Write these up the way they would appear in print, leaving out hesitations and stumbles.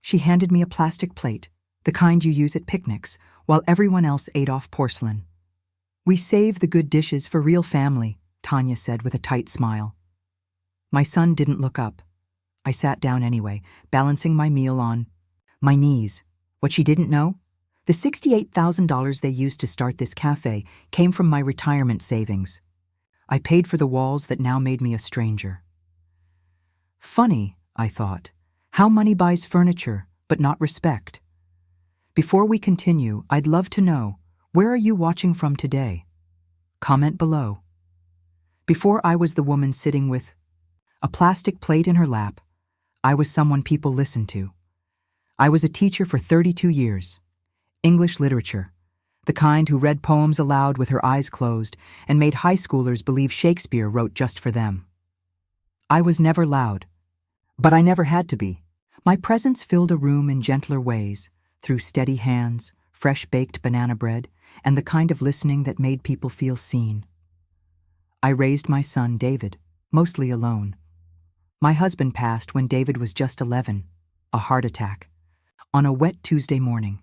She handed me a plastic plate, the kind you use at picnics, while everyone else ate off porcelain. "We save the good dishes for real family," Tanya said with a tight smile. My son didn't look up. I sat down anyway, balancing my meal on my knees. What she didn't know? The $68,000 they used to start this cafe came from my retirement savings. I paid for the walls that now made me a stranger. Funny, I thought, how money buys furniture, but not respect. Before we continue, I'd love to know, where are you watching from today? Comment below. Before I was the woman sitting with a plastic plate in her lap, I was someone people listened to. I was a teacher for 32 years. English literature, the kind who read poems aloud with her eyes closed and made high schoolers believe Shakespeare wrote just for them. I was never loud, but I never had to be. My presence filled a room in gentler ways, through steady hands, fresh-baked banana bread, and the kind of listening that made people feel seen. I raised my son, David, mostly alone. My husband passed when David was just 11, a heart attack, on a wet Tuesday morning.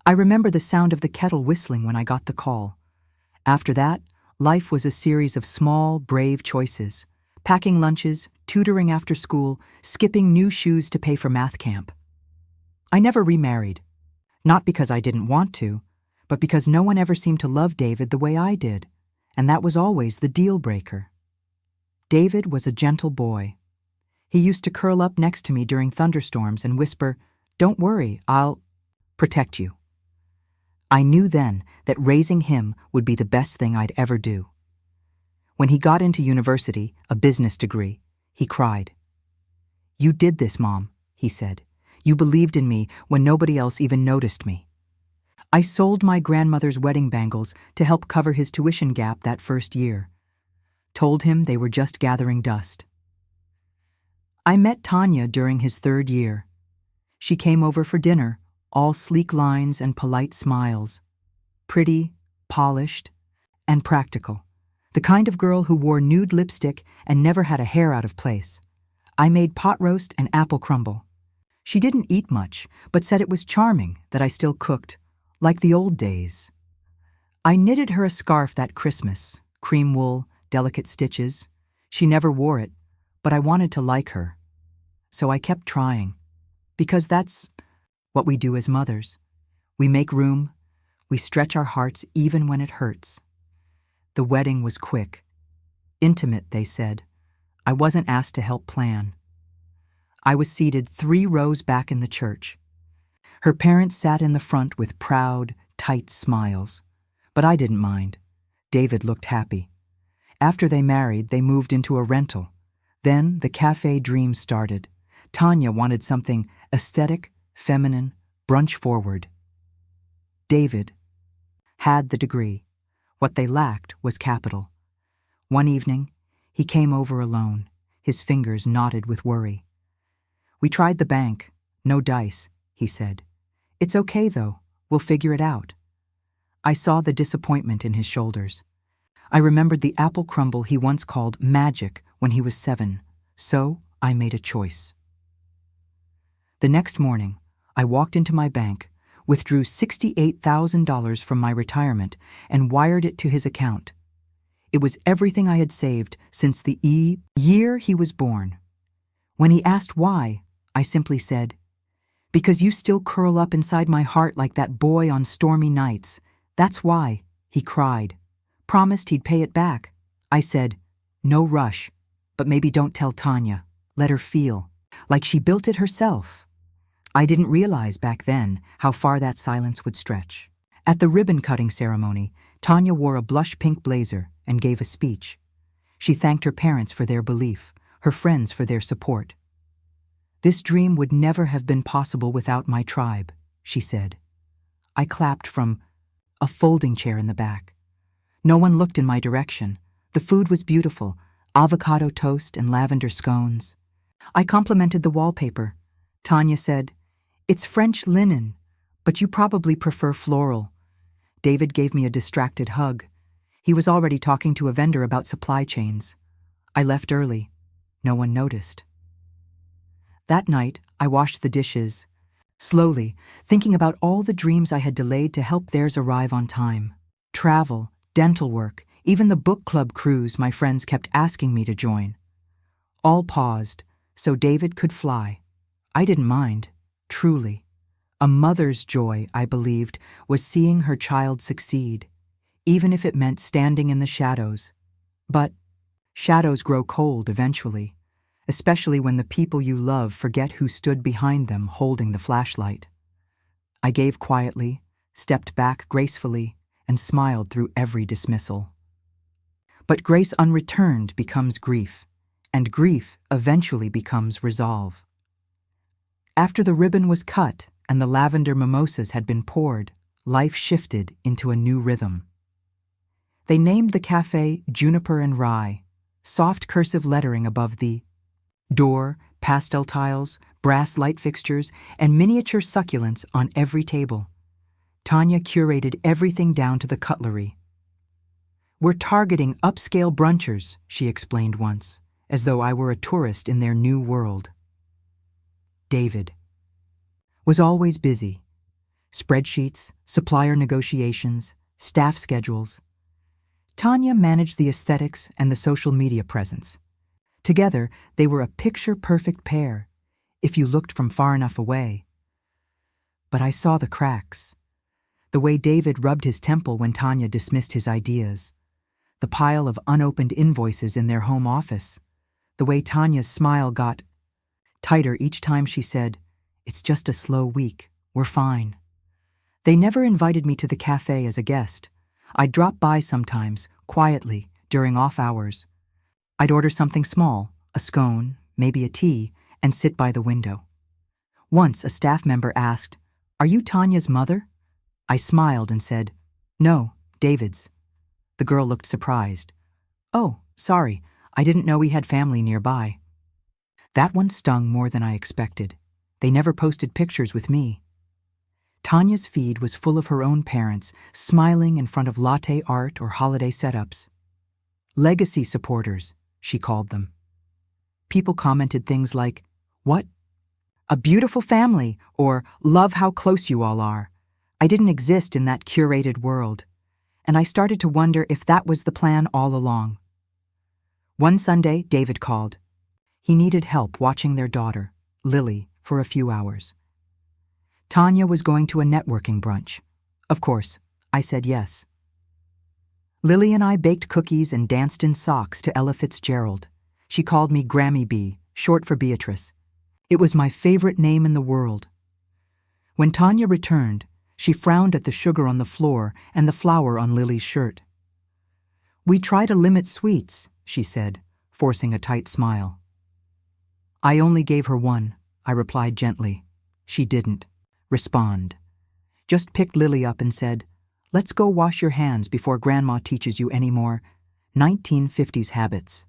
I remember the sound of the kettle whistling when I got the call. After that, life was a series of small, brave choices: packing lunches, tutoring after school, skipping new shoes to pay for math camp. I never remarried, not because I didn't want to, but because no one ever seemed to love David the way I did, and that was always the deal breaker. David was a gentle boy. He used to curl up next to me during thunderstorms and whisper, "Don't worry, I'll protect you." I knew then that raising him would be the best thing I'd ever do. When he got into university, a business degree, he cried. "You did this, Mom," he said. "You believed in me when nobody else even noticed me." I sold my grandmother's wedding bangles to help cover his tuition gap that first year. Told him they were just gathering dust. I met Tanya during his 3rd year. She came over for dinner, all sleek lines and polite smiles. Pretty, polished, and practical. The kind of girl who wore nude lipstick and never had a hair out of place. I made pot roast and apple crumble. She didn't eat much, but said it was charming that I still cooked, like the old days. I knitted her a scarf that Christmas, cream wool, delicate stitches. She never wore it, but I wanted to like her. So I kept trying, because that's what we do as mothers. We make room, we stretch our hearts even when it hurts. The wedding was quick. Intimate, they said. I wasn't asked to help plan. I was seated 3 rows back in the church. Her parents sat in the front with proud, tight smiles. But I didn't mind. David looked happy. After they married, they moved into a rental. Then the cafe dream started. Tanya wanted something aesthetic, feminine, brunch-forward. David had the degree. What they lacked was capital. One evening, he came over alone, his fingers knotted with worry. "We tried the bank. No dice," he said. "It's okay, though. We'll figure it out." I saw the disappointment in his shoulders. I remembered the apple crumble he once called magic when he was 7, so I made a choice. The next morning, I walked into my bank, withdrew $68,000 from my retirement, and wired it to his account. It was everything I had saved since the year he was born. When he asked why, I simply said, "Because you still curl up inside my heart like that boy on stormy nights. That's why," he cried. Promised he'd pay it back. I said, "No rush, but maybe don't tell Tanya. Let her feel like she built it herself." I didn't realize back then how far that silence would stretch. At the ribbon-cutting ceremony, Tanya wore a blush-pink blazer and gave a speech. She thanked her parents for their belief, her friends for their support. "This dream would never have been possible without my tribe," she said. I clapped from a folding chair in the back. No one looked in my direction. The food was beautiful, avocado toast and lavender scones. I complimented the wallpaper. Tanya said, "It's French linen, but you probably prefer floral." David gave me a distracted hug. He was already talking to a vendor about supply chains. I left early. No one noticed. That night, I washed the dishes, Slowly, thinking about all the dreams I had delayed to help theirs arrive on time. Travel, dental work, even the book club cruise my friends kept asking me to join. All paused, so David could fly. I didn't mind, truly. A mother's joy, I believed, was seeing her child succeed, even if it meant standing in the shadows. But shadows grow cold eventually, especially when the people you love forget who stood behind them holding the flashlight. I gave quietly, stepped back gracefully, and smiled through every dismissal. But grace unreturned becomes grief, and grief eventually becomes resolve. After the ribbon was cut and the lavender mimosas had been poured, life shifted into a new rhythm. They named the café Juniper and Rye, soft cursive lettering above the door, pastel tiles, brass light fixtures, and miniature succulents on every table. Tanya curated everything down to the cutlery. "We're targeting upscale brunchers," she explained once, as though I were a tourist in their new world. David was always busy. Spreadsheets, supplier negotiations, staff schedules. Tanya managed the aesthetics and the social media presence. Together, they were a picture-perfect pair, if you looked from far enough away. But I saw the cracks. The way David rubbed his temple when Tanya dismissed his ideas. The pile of unopened invoices in their home office. The way Tanya's smile got tighter each time she said, "It's just a slow week, we're fine." They never invited me to the cafe as a guest. I'd drop by sometimes, quietly, during off hours. I'd order something small, a scone, maybe a tea, and sit by the window. Once a staff member asked, "Are you Tanya's mother?" I smiled and said, "No, David's." The girl looked surprised. "Oh, sorry, I didn't know we had family nearby." That one stung more than I expected. They never posted pictures with me. Tanya's feed was full of her own parents, smiling in front of latte art or holiday setups. Legacy supporters, she called them. People commented things like, "What? A beautiful family," or "Love how close you all are." I didn't exist in that curated world, and I started to wonder if that was the plan all along. One Sunday, David called. He needed help watching their daughter, Lily, for a few hours. Tanya was going to a networking brunch. Of course, I said yes. Lily and I baked cookies and danced in socks to Ella Fitzgerald. She called me Grammy B, short for Beatrice. It was my favorite name in the world. When Tanya returned, she frowned at the sugar on the floor and the flour on Lily's shirt. "We try to limit sweets," she said, forcing a tight smile. "I only gave her one," I replied gently. She didn't respond. Just picked Lily up and said, "Let's go wash your hands before Grandma teaches you any more 1950s habits."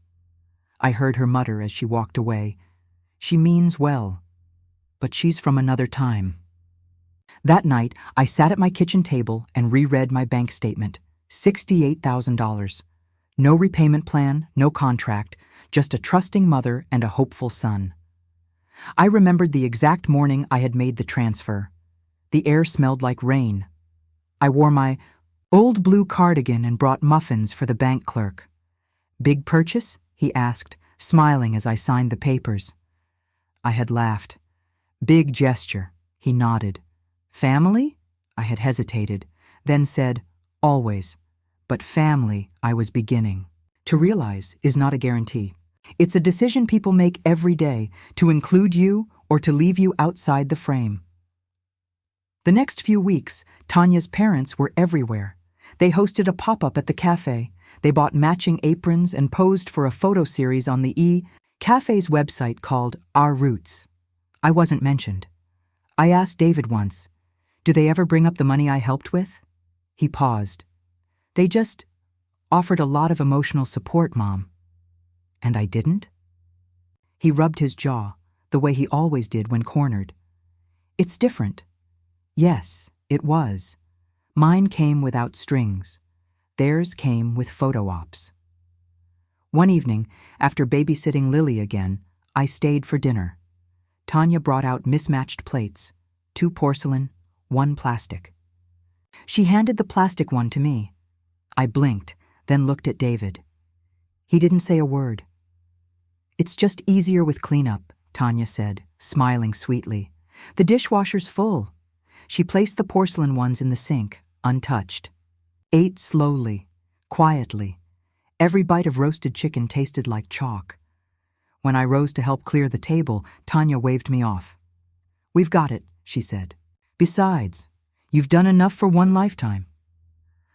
I heard her mutter as she walked away, "She means well, but she's from another time." That night, I sat at my kitchen table and reread my bank statement, $68,000. No repayment plan, no contract, just a trusting mother and a hopeful son. I remembered the exact morning I had made the transfer. The air smelled like rain. I wore my old blue cardigan and brought muffins for the bank clerk. "Big purchase?" he asked, smiling as I signed the papers. I had laughed. "Big gesture," he nodded. "Family?" I had hesitated, then said, "Always." But family, I was beginning. To realize is not a guarantee. It's a decision people make every day, to include you or to leave you outside the frame. The next few weeks, Tanya's parents were everywhere. They hosted a pop-up at the cafe. They bought matching aprons and posed for a photo series on the cafe's website called Our Roots. I wasn't mentioned. I asked David once, "Do they ever bring up the money I helped with?" He paused. "They just offered a lot of emotional support, Mom." And I didn't? He rubbed his jaw, the way he always did when cornered. "It's different." Yes, it was. Mine came without strings. Theirs came with photo ops. One evening, after babysitting Lily again, I stayed for dinner. Tanya brought out mismatched plates. 2 porcelain, 1 plastic. She handed the plastic one to me. I blinked, then looked at David. He didn't say a word. "It's just easier with cleanup," Tanya said, smiling sweetly. "The dishwasher's full." She placed the porcelain ones in the sink, untouched. Ate slowly, quietly. Every bite of roasted chicken tasted like chalk. When I rose to help clear the table, Tanya waved me off. "We've got it," she said. "Besides, you've done enough for one lifetime."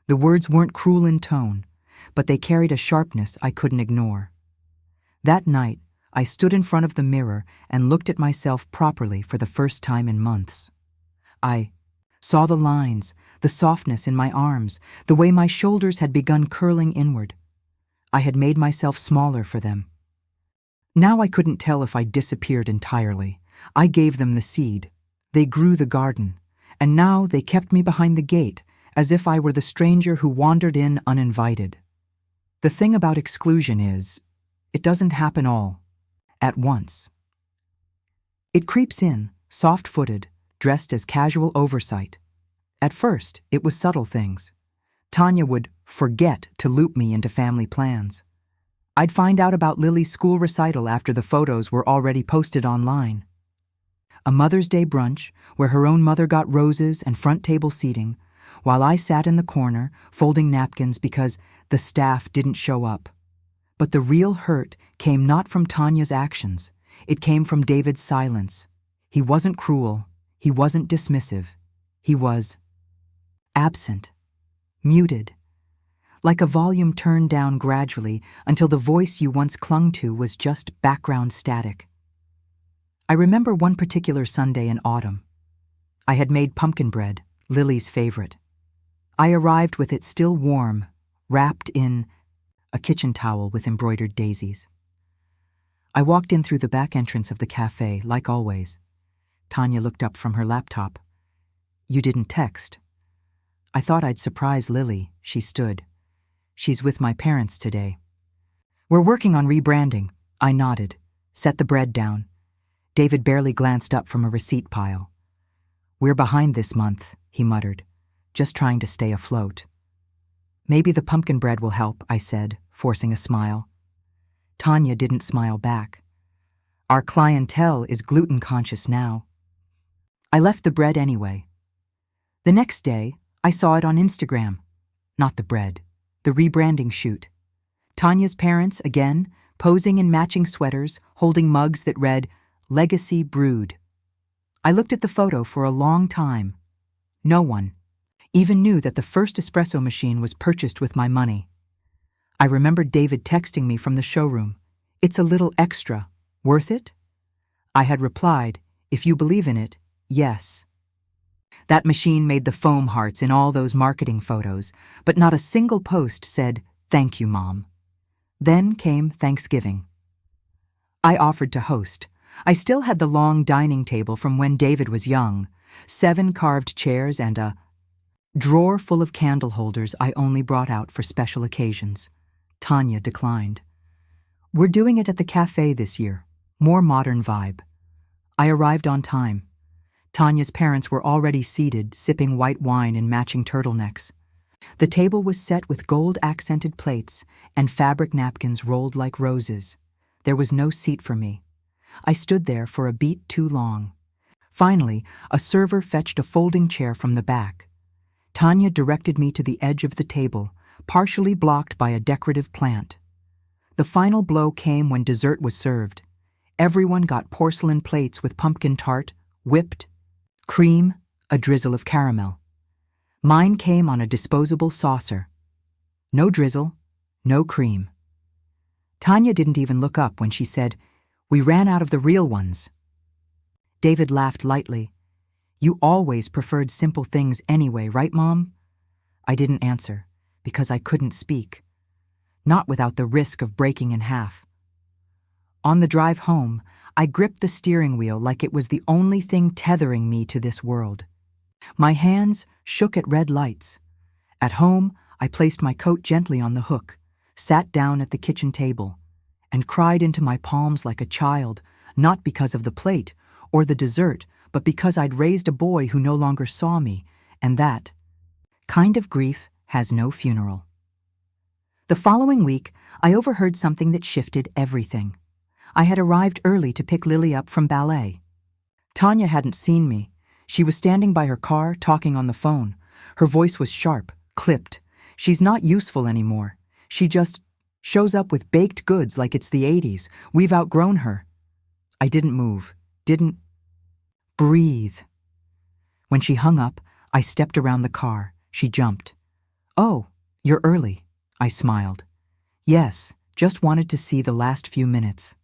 The words weren't cruel in tone, but they carried a sharpness I couldn't ignore. That night, I stood in front of the mirror and looked at myself properly for the first time in months. I saw the lines, the softness in my arms, the way my shoulders had begun curling inward. I had made myself smaller for them. Now I couldn't tell if I disappeared entirely. I gave them the seed. They grew the garden, and now they kept me behind the gate, as if I were the stranger who wandered in uninvited. The thing about exclusion is, it doesn't happen all at once. It creeps in, soft-footed, dressed as casual oversight. At first, it was subtle things. Tanya would forget to loop me into family plans. I'd find out about Lily's school recital after the photos were already posted online. A Mother's Day brunch where her own mother got roses and front table seating, while I sat in the corner folding napkins because the staff didn't show up. But the real hurt came not from Tanya's actions. It came from David's silence. He wasn't cruel. He wasn't dismissive. He was absent, muted, like a volume turned down gradually until the voice you once clung to was just background static. I remember one particular Sunday in autumn. I had made pumpkin bread, Lily's favorite. I arrived with it still warm, wrapped in a kitchen towel with embroidered daisies. I walked in through the back entrance of the café, like always. Tanya looked up from her laptop. "You didn't text." "I thought I'd surprise Lily," she stood. "She's with my parents today." "We're working on rebranding." I nodded, set the bread down. David barely glanced up from a receipt pile. "We're behind this month," he muttered, just trying to stay afloat. "Maybe the pumpkin bread will help," I said, forcing a smile. Tanya didn't smile back. "Our clientele is gluten-conscious now." I left the bread anyway. The next day, I saw it on Instagram. Not the bread, the rebranding shoot. Tanya's parents, again, posing in matching sweaters, holding mugs that read, "Legacy Brewed." I looked at the photo for a long time. No one even knew that the first espresso machine was purchased with my money. I remembered David texting me from the showroom. "It's a little extra. Worth it?" I had replied, "If you believe in it, yes." That machine made the foam hearts in all those marketing photos, but not a single post said, "Thank you, Mom." Then came Thanksgiving. I offered to host. I still had the long dining table from when David was young, 7 carved chairs and a drawer full of candle holders I only brought out for special occasions. Tanya declined. "We're doing it at the café this year. More modern vibe." I arrived on time. Tanya's parents were already seated, sipping white wine in matching turtlenecks. The table was set with gold-accented plates and fabric napkins rolled like roses. There was no seat for me. I stood there for a beat too long. Finally, a server fetched a folding chair from the back. Tanya directed me to the edge of the table, partially blocked by a decorative plant. The final blow came when dessert was served. Everyone got porcelain plates with pumpkin tart, whipped cream, a drizzle of caramel. Mine came on a disposable saucer. No drizzle, no cream. Tanya didn't even look up when she said, "We ran out of the real ones." David laughed lightly. "You always preferred simple things anyway, right, Mom?" I didn't answer, because I couldn't speak. Not without the risk of breaking in half. On the drive home, I gripped the steering wheel like it was the only thing tethering me to this world. My hands shook at red lights. At home, I placed my coat gently on the hook, sat down at the kitchen table, and cried into my palms like a child, not because of the plate or the dessert, but because I'd raised a boy who no longer saw me, and that kind of grief has no funeral. The following week, I overheard something that shifted everything. I had arrived early to pick Lily up from ballet. Tanya hadn't seen me. She was standing by her car, talking on the phone. Her voice was sharp, clipped. She's not useful anymore. She just shows up with baked goods like it's the 80s. We've outgrown her. I didn't move, didn't breathe. When she hung up, I stepped around the car. She jumped. "Oh, you're early," I smiled. "Yes, just wanted to see the last few minutes."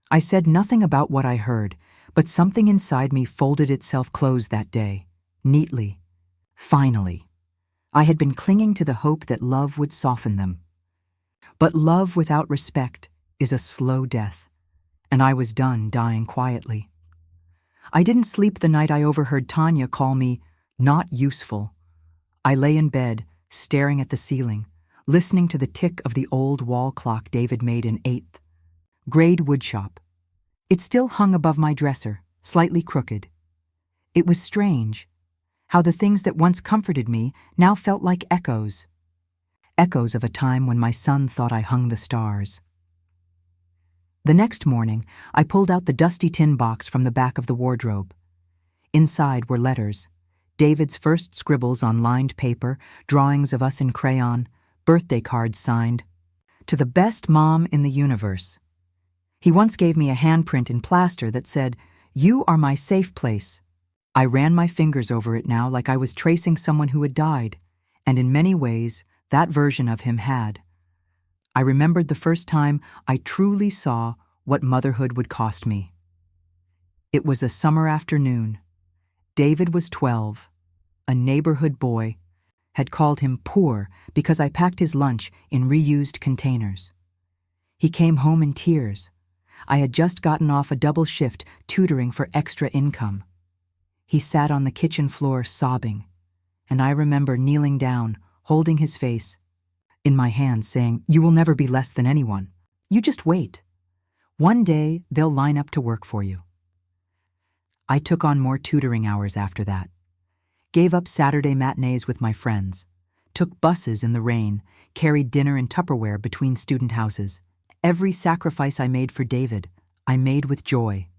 I said nothing about what I heard, but something inside me folded itself closed that day, neatly. Finally. I had been clinging to the hope that love would soften them. But love without respect is a slow death, and I was done dying quietly. I didn't sleep the night I overheard Tanya call me not useful. I lay in bed, staring at the ceiling, listening to the tick of the old wall clock David made in 8th grade woodshop. It still hung above my dresser, slightly crooked. It was strange, how the things that once comforted me now felt like echoes. Echoes of a time when my son thought I hung the stars. The next morning, I pulled out the dusty tin box from the back of the wardrobe. Inside were letters, David's first scribbles on lined paper, drawings of us in crayon, birthday cards signed, "To the best mom in the universe." He once gave me a handprint in plaster that said, "You are my safe place." I ran my fingers over it now like I was tracing someone who had died, and in many ways, that version of him had. I remembered the first time I truly saw what motherhood would cost me. It was a summer afternoon. David was 12. A neighborhood boy had called him poor because I packed his lunch in reused containers. He came home in tears. I had just gotten off a double shift tutoring for extra income. He sat on the kitchen floor sobbing, and I remember kneeling down, holding his face in my hands, saying, "You will never be less than anyone. You just wait. One day they'll line up to work for you." I took on more tutoring hours after that, gave up Saturday matinees with my friends, took buses in the rain, carried dinner in Tupperware between student houses. Every sacrifice I made for David, I made with joy.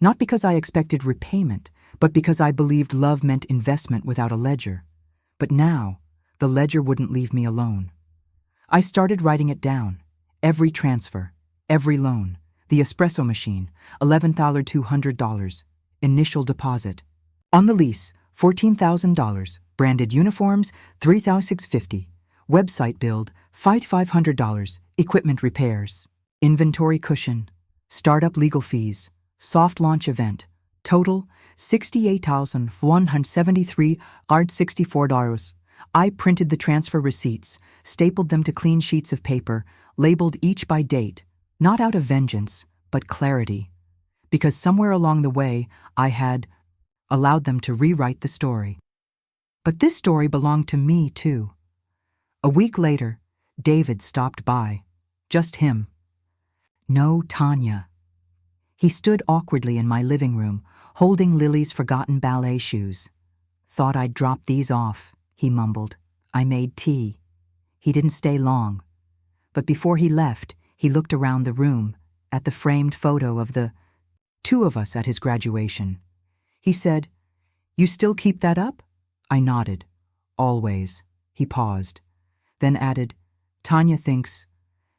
Not because I expected repayment, but because I believed love meant investment without a ledger. But now, the ledger wouldn't leave me alone. I started writing it down. Every transfer, every loan, the espresso machine, $11,200, initial deposit. On the lease, $14,000, branded uniforms, $3,650, website build, $5,500, equipment repairs, inventory cushion, startup legal fees, soft launch event, total $68,173.64. I printed the transfer receipts, stapled them to clean sheets of paper, labeled each by date, not out of vengeance, but clarity, because somewhere along the way I had allowed them to rewrite the story. But this story belonged to me, too. A week later, David stopped by. Just him. No Tanya. He stood awkwardly in my living room, holding Lily's forgotten ballet shoes. "Thought I'd drop these off," he mumbled. "I made tea." He didn't stay long. But before he left, he looked around the room, at the framed photo of the two of us at his graduation. He said, "You still keep that up?" I nodded. "Always." He paused, then added, "Tanya thinks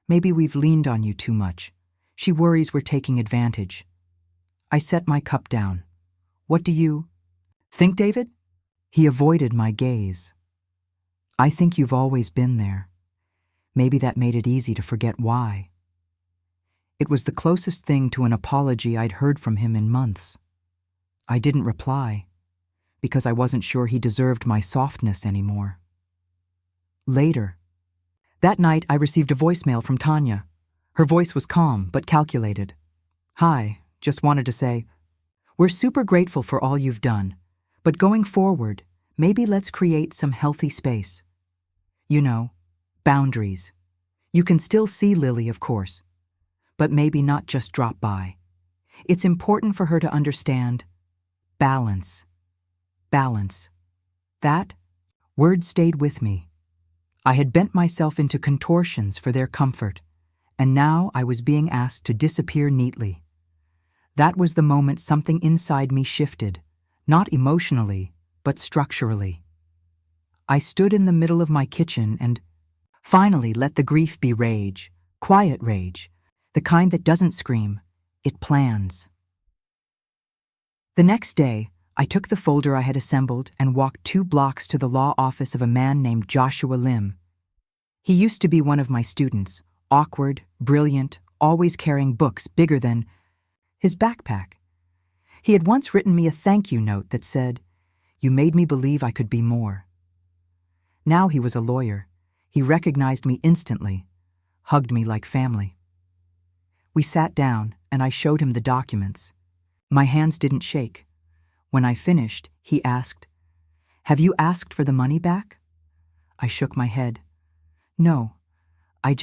maybe we've leaned on you too much. She worries we're taking advantage." I set my cup down. "What do you think, David?" He avoided my gaze. "I think you've always been there. Maybe that made it easy to forget why." It was the closest thing to an apology I'd heard from him in months. I didn't reply, because I wasn't sure he deserved my softness anymore. Later, that night I received a voicemail from Tanya. Her voice was calm but calculated. "Hi, just wanted to say, we're super grateful for all you've done, but going forward, maybe let's create some healthy space. You know, boundaries. You can still see Lily, of course, but maybe not just drop by. It's important for her to understand Balance. Balance. That word stayed with me. I had bent myself into contortions for their comfort, and now I was being asked to disappear neatly. That was the moment something inside me shifted, not emotionally, but structurally. I stood in the middle of my kitchen and finally let the grief be rage, quiet rage, the kind that doesn't scream, it plans. The next day, I took the folder I had assembled and walked 2 blocks to the law office of a man named Joshua Lim. He used to be one of my students, awkward, brilliant, always carrying books bigger than his backpack. He had once written me a thank you note that said, "You made me believe I could be more." Now he was a lawyer. He recognized me instantly, hugged me like family. We sat down, and I showed him the documents. My hands didn't shake. When I finished, he asked, "Have you asked for the money back?" I shook my head. "No, I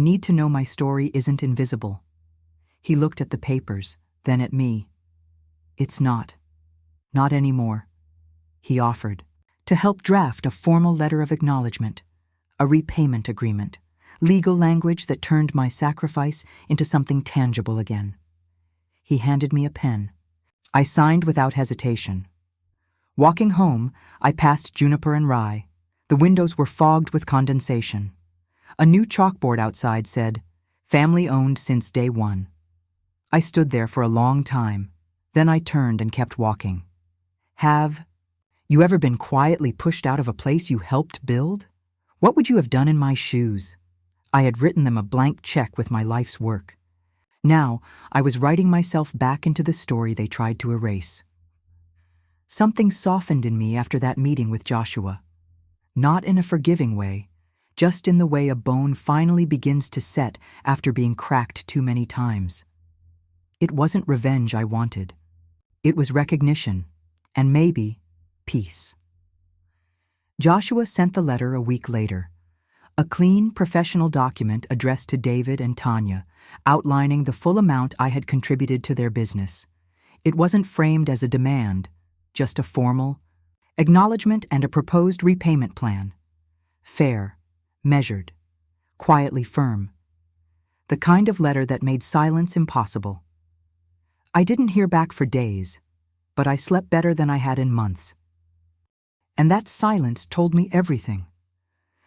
need to know my story isn't invisible." He looked at the papers, then at me. "It's not. Not anymore." He offered to help draft a formal letter of acknowledgement, a repayment agreement, legal language that turned my sacrifice into something tangible again. He handed me a pen. I signed without hesitation. Walking home, I passed Juniper and Rye. The windows were fogged with condensation. A new chalkboard outside said, "Family owned since day one." I stood there for a long time. Then I turned and kept walking. Have you ever been quietly pushed out of a place you helped build? What would you have done in my shoes? I had written them a blank check with my life's work. Now, I was writing myself back into the story they tried to erase. Something softened in me after that meeting with Joshua. Not in a forgiving way, just in the way a bone finally begins to set after being cracked too many times. It wasn't revenge I wanted. It was recognition, and maybe peace. Joshua sent the letter a week later. A clean, professional document addressed to David and Tanya, outlining the full amount I had contributed to their business. It wasn't framed as a demand, just a formal acknowledgement and a proposed repayment plan. Fair, measured, quietly firm. The kind of letter that made silence impossible. I didn't hear back for days, but I slept better than I had in months. And that silence told me everything.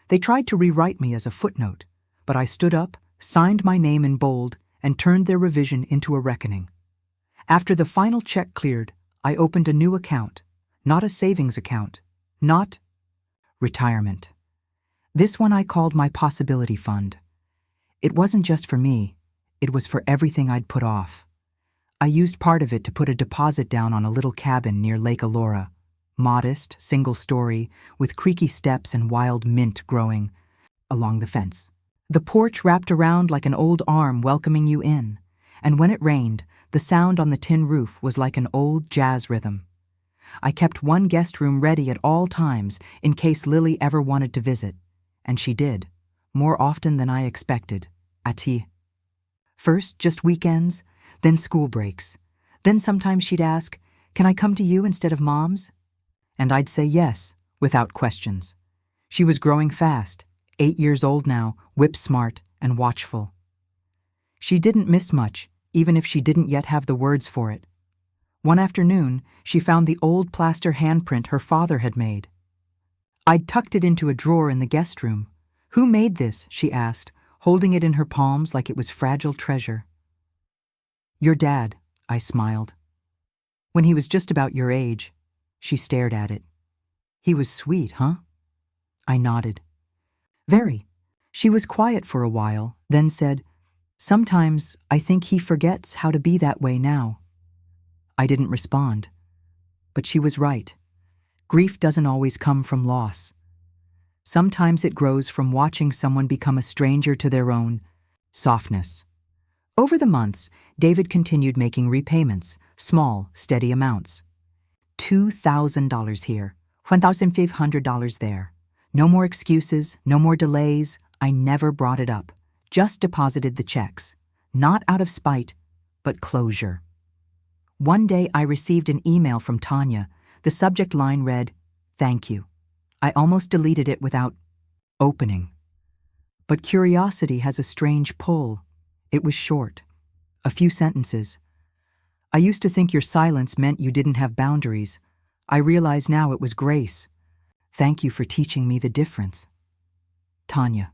They tried to rewrite me as a footnote, but I stood up, signed my name in bold, and turned their revision into a reckoning. After the final check cleared, I opened a new account, not a savings account, not retirement. This one I called my possibility fund. It wasn't just for me, it was for everything I'd put off. I used part of it to put a deposit down on a little cabin near Lake Elora. Modest, single story, with creaky steps and wild mint growing along the fence. The porch wrapped around like an old arm welcoming you in, and when it rained, the sound on the tin roof was like an old jazz rhythm. I kept one guest room ready at all times in case Lily ever wanted to visit, and she did, more often than I expected, Ati. First, just weekends, then school breaks. Then sometimes she'd ask, "Can I come to you instead of Mom's?" And I'd say yes, without questions. She was growing fast, 8 years old now, whip-smart and watchful. She didn't miss much, even if she didn't yet have the words for it. One afternoon, she found the old plaster handprint her father had made. I'd tucked it into a drawer in the guest room. "Who made this?" she asked, holding it in her palms like it was fragile treasure. "Your dad," I smiled. "When he was just about your age." She stared at it. "He was sweet, huh?" I nodded. "Very." She was quiet for a while, then said, "Sometimes I think he forgets how to be that way now." I didn't respond. But she was right. Grief doesn't always come from loss. Sometimes it grows from watching someone become a stranger to their own softness. Over the months, David continued making repayments, small, steady amounts. $2,000 here, $1,500 there. No more excuses, no more delays. I never brought it up, just deposited the checks. Not out of spite, but closure. One day I received an email from Tanya. The subject line read, "Thank you." I almost deleted it without opening. But curiosity has a strange pull. It was short. A few sentences. "I used to think your silence meant you didn't have boundaries. I realize now it was grace. Thank you for teaching me the difference. Tanya."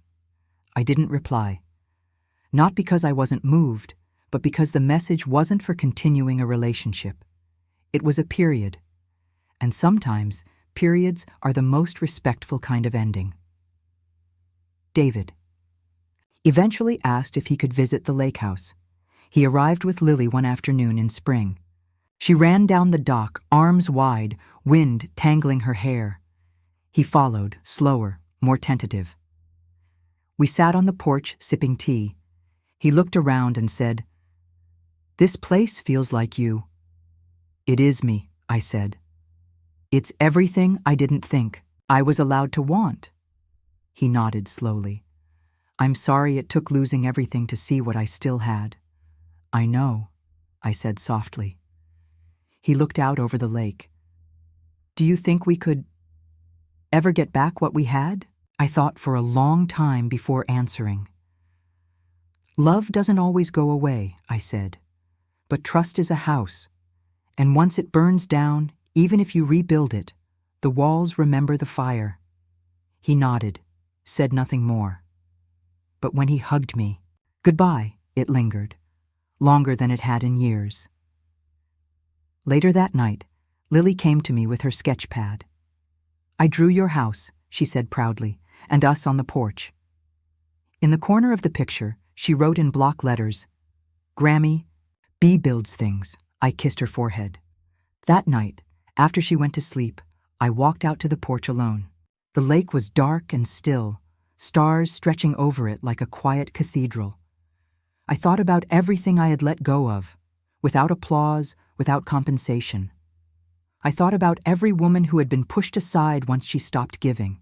I didn't reply. Not because I wasn't moved, but because the message wasn't for continuing a relationship. It was a period. And sometimes, periods are the most respectful kind of ending. David. Eventually asked if he could visit the lake house. He arrived with Lily one afternoon in spring. She ran down the dock, arms wide, wind tangling her hair. He followed, slower, more tentative. We sat on the porch sipping tea. He looked around and said, "This place feels like you." "It is me," I said. "It's everything I didn't think I was allowed to want." He nodded slowly. "I'm sorry it took losing everything to see what I still had." "I know," I said softly. He looked out over the lake. "Do you think we could ever get back what we had?" I thought for a long time before answering. "Love doesn't always go away," I said. "But trust is a house, and once it burns down, even if you rebuild it, the walls remember the fire." He nodded, said nothing more. But when he hugged me, goodbye, it lingered, longer than it had in years. Later that night, Lily came to me with her sketch pad. "I drew your house," she said proudly, "and us on the porch." In the corner of the picture, she wrote in block letters, "Grammy, B builds things." I kissed her forehead. That night, after she went to sleep, I walked out to the porch alone. The lake was dark and still, stars stretching over it like a quiet cathedral. I thought about everything I had let go of, without applause, without compensation. I thought about every woman who had been pushed aside once she stopped giving.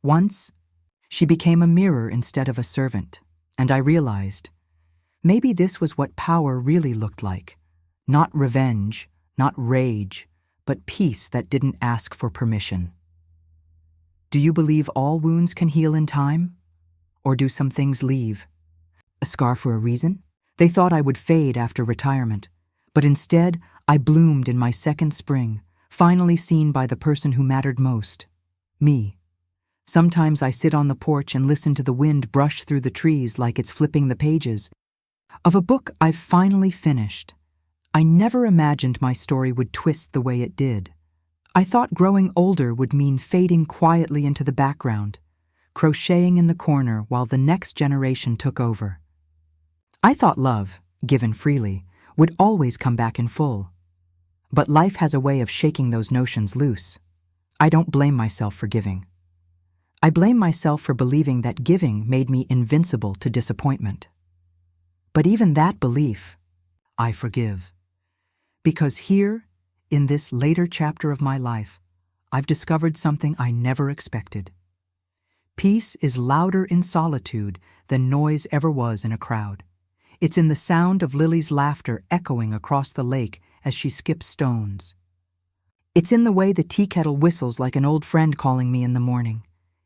Once, she became a mirror instead of a servant, and I realized, maybe this was what power really looked like. Not revenge, not rage, but peace that didn't ask for permission. Do you believe all wounds can heal in time? Or do some things leave? A scar for a reason? They thought I would fade after retirement, but instead I bloomed in my second spring, finally seen by the person who mattered most, me. Sometimes I sit on the porch and listen to the wind brush through the trees like it's flipping the pages of a book I've finally finished. I never imagined my story would twist the way it did. I thought growing older would mean fading quietly into the background, crocheting in the corner while the next generation took over. I thought love, given freely, would always come back in full. But life has a way of shaking those notions loose. I don't blame myself for giving. I blame myself for believing that giving made me invincible to disappointment. But even that belief, I forgive. Because here, in this later chapter of my life, I've discovered something I never expected. Peace is louder in solitude than noise ever was in a crowd. It's in the sound of Lily's laughter echoing across the lake as she skips stones. It's in the way the tea kettle whistles like an old friend calling me in the morning.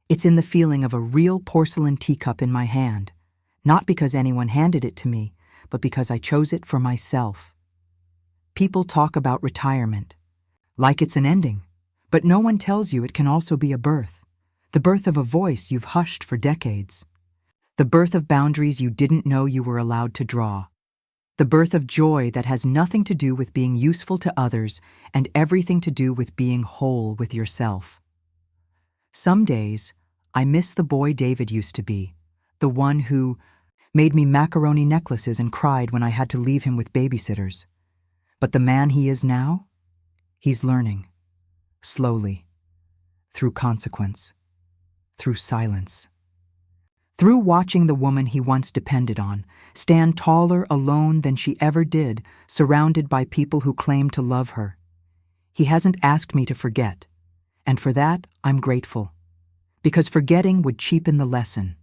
It's in the feeling of a real porcelain teacup in my hand, not because anyone handed it to me, but because I chose it for myself. People talk about retirement, like it's an ending, but no one tells you it can also be a birth, the birth of a voice you've hushed for decades, the birth of boundaries you didn't know you were allowed to draw, the birth of joy that has nothing to do with being useful to others and everything to do with being whole with yourself. Some days, I miss the boy David used to be, the one who made me macaroni necklaces and cried when I had to leave him with babysitters. But the man he is now, he's learning, slowly, through consequence, through silence, through watching the woman he once depended on stand taller alone than she ever did, surrounded by people who claim to love her. He hasn't asked me to forget, and for that I'm grateful, because forgetting would cheapen the lesson.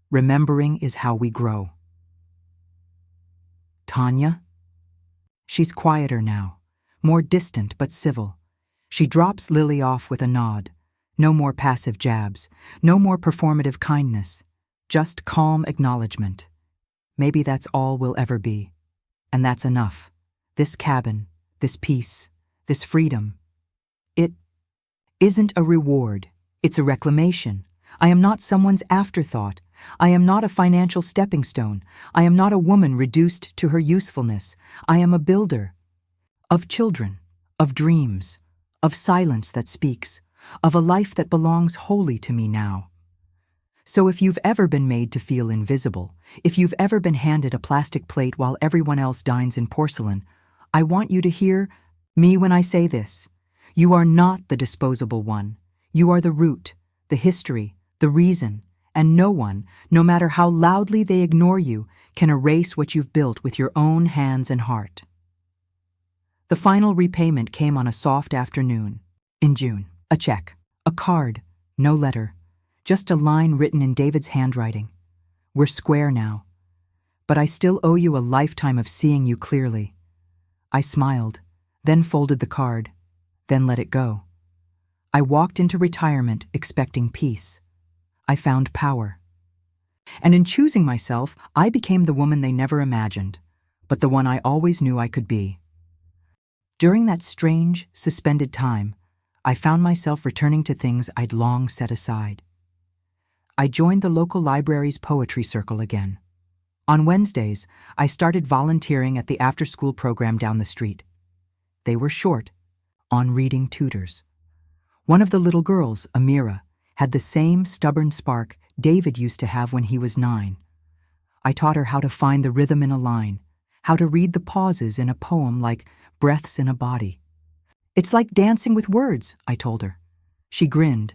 Remembering is how we grow. Tanya? She's quieter now, more distant but civil. She drops Lily off with a nod. No more passive jabs, no more performative kindness, just calm acknowledgement. Maybe that's all we'll ever be. And that's enough. This cabin, this peace, this freedom. It isn't a reward, it's a reclamation. I am not someone's afterthought. I am not a financial stepping stone. I am not a woman reduced to her usefulness. I am a builder. Of children, of dreams, of silence that speaks, of a life that belongs wholly to me now. So if you've ever been made to feel invisible, if you've ever been handed a plastic plate while everyone else dines in porcelain, I want you to hear me when I say this. You are not the disposable one. You are the root, the history, the reason, and no one, no matter how loudly they ignore you, can erase what you've built with your own hands and heart. The final repayment came on a soft afternoon, in June. A check, a card, no letter, just a line written in David's handwriting. We're square now, but I still owe you a lifetime of seeing you clearly. I smiled, then folded the card, then let it go. I walked into retirement expecting peace. I found power. And in choosing myself, I became the woman they never imagined, but the one I always knew I could be. During that strange, suspended time, I found myself returning to things I'd long set aside. I joined the local library's poetry circle again. On Wednesdays, I started volunteering at the after-school program down the street. They were short, on reading tutors. One of the little girls, Amira, had the same stubborn spark David used to have when he was 9. I taught her how to find the rhythm in a line, how to read the pauses in a poem like breaths in a body. It's like dancing with words, I told her. She grinned.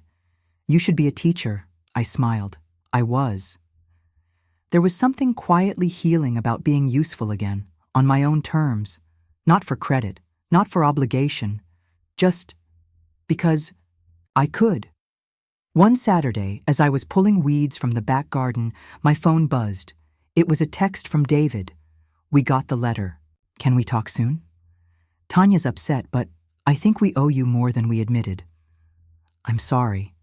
You should be a teacher, I smiled. I was. There was something quietly healing about being useful again, on my own terms, not for credit, not for obligation, just because I could. One Saturday, as I was pulling weeds from the back garden, my phone buzzed. It was a text from David. We got the letter. Can we talk soon? Tanya's upset, but I think we owe you more than we admitted. I'm sorry.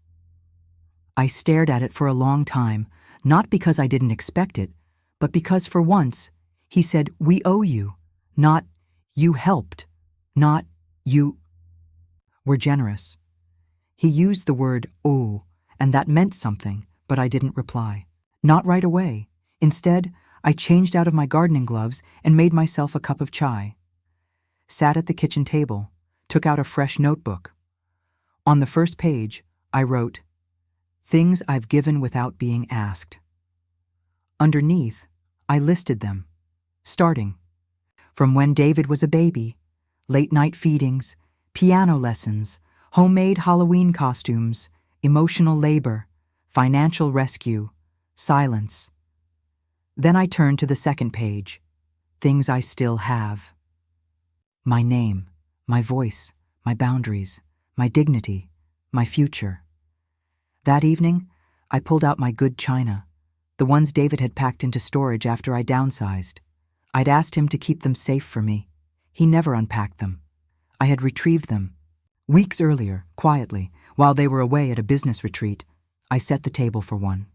I stared at it for a long time, not because I didn't expect it, but because for once, he said, we owe you, not you helped, not you were generous. He used the word owe, and that meant something, but I didn't reply. Not right away. Instead, I changed out of my gardening gloves and made myself a cup of chai. Sat at the kitchen table, took out a fresh notebook. On the first page, I wrote, Things I've given without being asked. Underneath, I listed them, starting from when David was a baby, late-night feedings, piano lessons, homemade Halloween costumes, emotional labor, financial rescue, silence. Then I turned to the second page, things I still have. My name, my voice, my boundaries, my dignity, my future. That evening, I pulled out my good china, the ones David had packed into storage after I downsized. I'd asked him to keep them safe for me. He never unpacked them. I had retrieved them. Weeks earlier, quietly, while they were away at a business retreat, I set the table for one.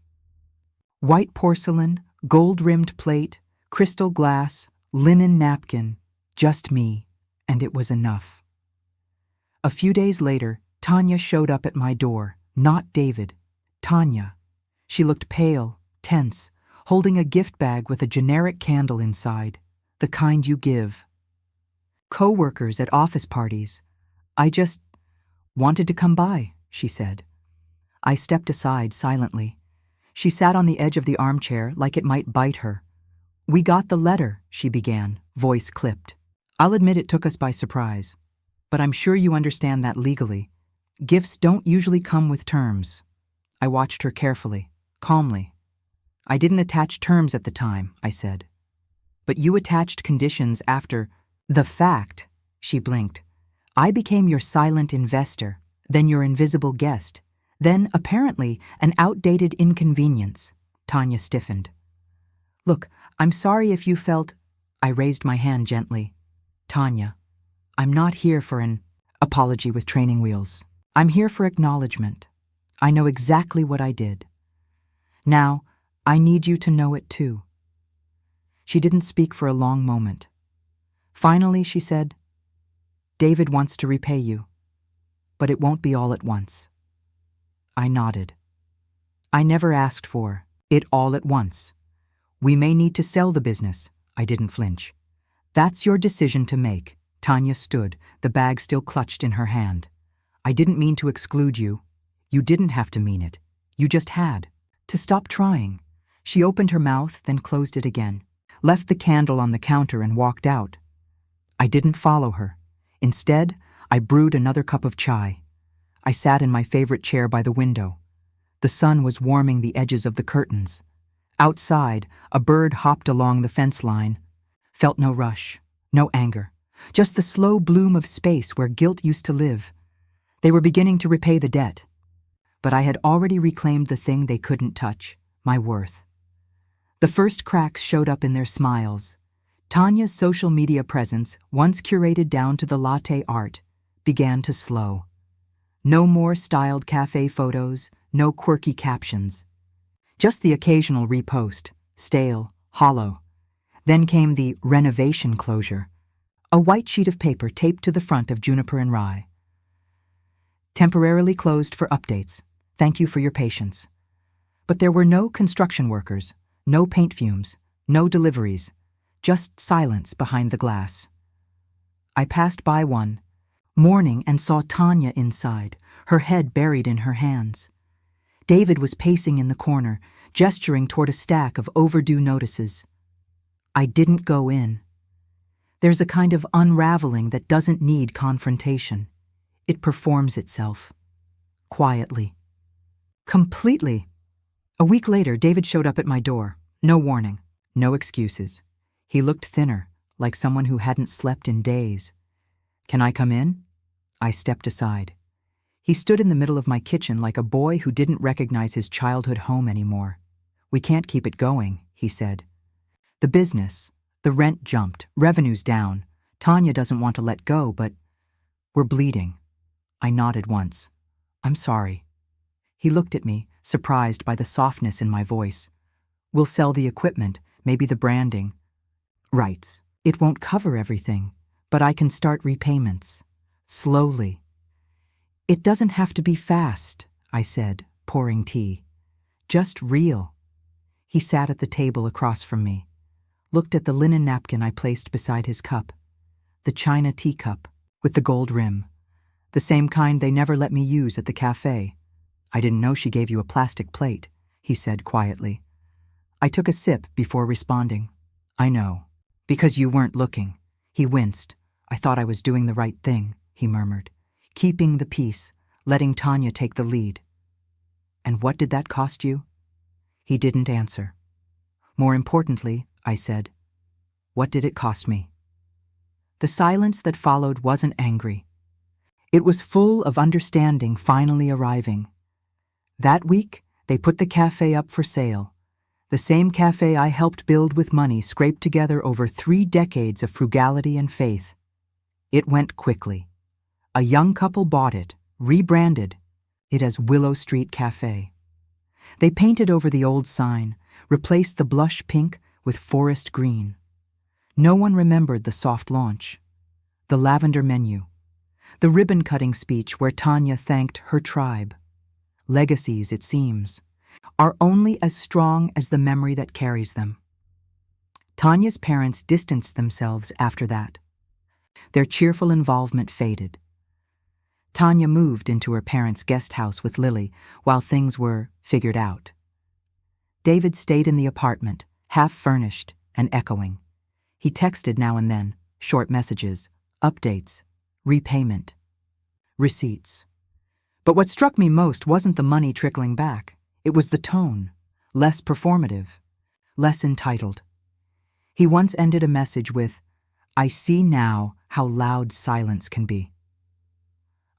White porcelain, gold-rimmed plate, crystal glass, linen napkin, just me, and it was enough. A few days later, Tanya showed up at my door, not David. Tanya. She looked pale, tense, holding a gift bag with a generic candle inside, the kind you give. Co-workers at office parties. I just wanted to come by, she said. I stepped aside silently. She sat on the edge of the armchair like it might bite her. We got the letter, she began, voice clipped. I'll admit it took us by surprise, but I'm sure you understand that legally. Gifts don't usually come with terms. I watched her carefully, calmly. I didn't attach terms at the time, I said. But you attached conditions after the fact, she blinked. I became your silent investor, then your invisible guest, then, apparently, an outdated inconvenience. Tanya stiffened. Look, I'm sorry if you felt... I raised my hand gently. Tanya, I'm not here for an apology with training wheels. I'm here for acknowledgement. I know exactly what I did. Now, I need you to know it too. She didn't speak for a long moment. Finally, she said, David wants to repay you, but it won't be all at once. I nodded. I never asked for it all at once. We may need to sell the business. I didn't flinch. That's your decision to make. Tanya stood, the bag still clutched in her hand. I didn't mean to exclude you. You didn't have to mean it. You just had to stop trying. She opened her mouth, then closed it again, left the candle on the counter and walked out. I didn't follow her. Instead, I brewed another cup of chai. I sat in my favorite chair by the window. The sun was warming the edges of the curtains. Outside, a bird hopped along the fence line. Felt no rush, no anger, just the slow bloom of space where guilt used to live. They were beginning to repay the debt. But I had already reclaimed the thing they couldn't touch, my worth. The first cracks showed up in their smiles. Tanya's social media presence, once curated down to the latte art, began to slow. No more styled cafe photos, no quirky captions. Just the occasional repost, stale, hollow. Then came the renovation closure, a white sheet of paper taped to the front of Juniper and Rye. Temporarily closed for updates. Thank you for your patience. But there were no construction workers, no paint fumes, no deliveries, just silence behind the glass. I passed by one, mourning, and saw Tanya inside, her head buried in her hands. David was pacing in the corner, gesturing toward a stack of overdue notices. I didn't go in. There's a kind of unraveling that doesn't need confrontation. It performs itself. Quietly. Completely. A week later, David showed up at my door. No warning. No excuses. He looked thinner, like someone who hadn't slept in days. Can I come in? I stepped aside. He stood in the middle of my kitchen like a boy who didn't recognize his childhood home anymore. We can't keep it going, he said. The business, the rent jumped, revenue's down. Tanya doesn't want to let go, but we're bleeding. I nodded once. I'm sorry. He looked at me, surprised by the softness in my voice. We'll sell the equipment, maybe the branding. Rights. It won't cover everything, but I can start repayments. Slowly. It doesn't have to be fast, I said, pouring tea. Just real. He sat at the table across from me, looked at the linen napkin I placed beside his cup, the china teacup with the gold rim, the same kind they never let me use at the café. I didn't know she gave you a plastic plate, he said quietly. I took a sip before responding. I know. Because you weren't looking. He winced. I thought I was doing the right thing, he murmured, keeping the peace, letting Tanya take the lead. And what did that cost you? He didn't answer. More importantly, I said, what did it cost me? The silence that followed wasn't angry. It was full of understanding finally arriving. That week, they put the cafe up for sale. The same cafe I helped build with money scraped together over 3 decades of frugality and faith. It went quickly. A young couple bought it, rebranded it as Willow Street Cafe. They painted over the old sign, replaced the blush pink with forest green. No one remembered the soft launch, the lavender menu, the ribbon-cutting speech where Tanya thanked her tribe. Legacies, it seems, are only as strong as the memory that carries them. Tanya's parents distanced themselves after that. Their cheerful involvement faded. Tanya moved into her parents' guest house with Lily while things were figured out. David stayed in the apartment, half-furnished and echoing. He texted now and then, short messages, updates, repayment, receipts. But what struck me most wasn't the money trickling back. It was the tone, less performative, less entitled. He once ended a message with, "I see now how loud silence can be.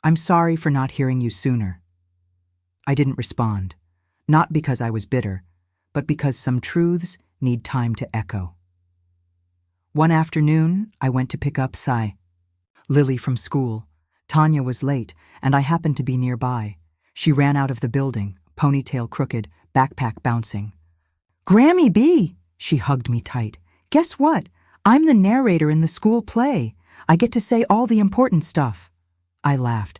I'm sorry for not hearing you sooner." I didn't respond, not because I was bitter, but because some truths need time to echo. One afternoon, I went to pick up Lily from school. Tanya was late, and I happened to be nearby. She ran out of the building, ponytail crooked, backpack bouncing. "Grammy B!" She hugged me tight. "Guess what? I'm the narrator in the school play. I get to say all the important stuff." I laughed.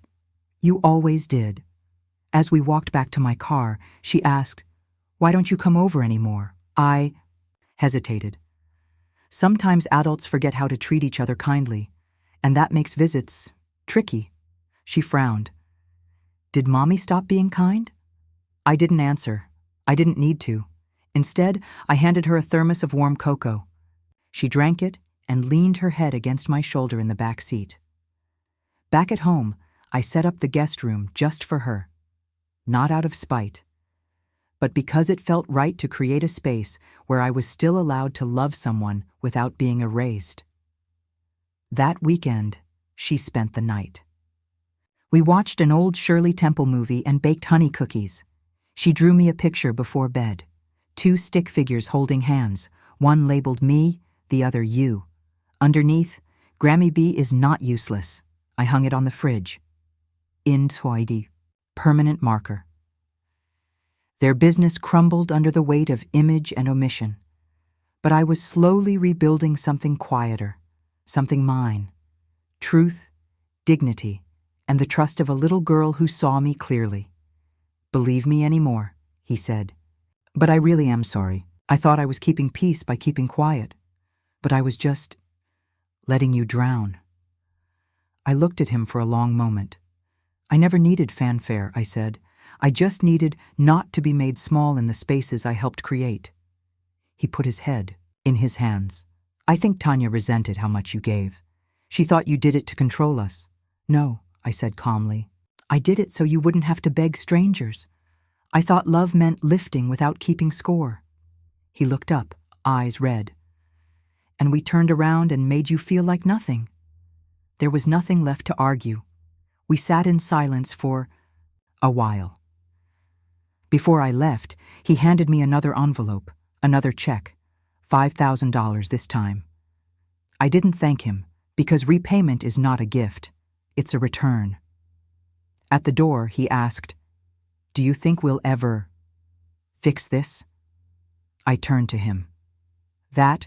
"You always did." As we walked back to my car, she asked, "Why don't you come over anymore?" I hesitated. Sometimes adults forget how to treat each other kindly, and that makes visits tricky. She frowned. "Did Mommy stop being kind?" I didn't answer. I didn't need to. Instead, I handed her a thermos of warm cocoa. She drank it and leaned her head against my shoulder in the back seat. Back at home, I set up the guest room just for her. Not out of spite, but because it felt right to create a space where I was still allowed to love someone without being erased. That weekend, she spent the night. We watched an old Shirley Temple movie and baked honey cookies. She drew me a picture before bed. 2 stick figures holding hands, one labeled me, the other you. Underneath, "Grammy B is not useless." I hung it on the fridge. In Twidy, permanent marker. Their business crumbled under the weight of image and omission. But I was slowly rebuilding something quieter, something mine. Truth, dignity, and the trust of a little girl who saw me clearly. "Believe me anymore," he said. "But I really am sorry. I thought I was keeping peace by keeping quiet. But I was just letting you drown." I looked at him for a long moment. "I never needed fanfare," I said. "I just needed not to be made small in the spaces I helped create." He put his head in his hands. "I think Tanya resented how much you gave. She thought you did it to control us." "No," I said calmly. "I did it so you wouldn't have to beg strangers. I thought love meant lifting without keeping score." He looked up, eyes red. "And we turned around and made you feel like nothing." There was nothing left to argue. We sat in silence for a while. Before I left, he handed me another envelope, another check, $5,000 this time. I didn't thank him, because repayment is not a gift, it's a return. At the door, he asked, "Do you think we'll ever fix this?" I turned to him. "That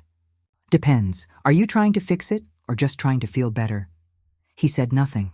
depends. Are you trying to fix it or just trying to feel better?" He said nothing.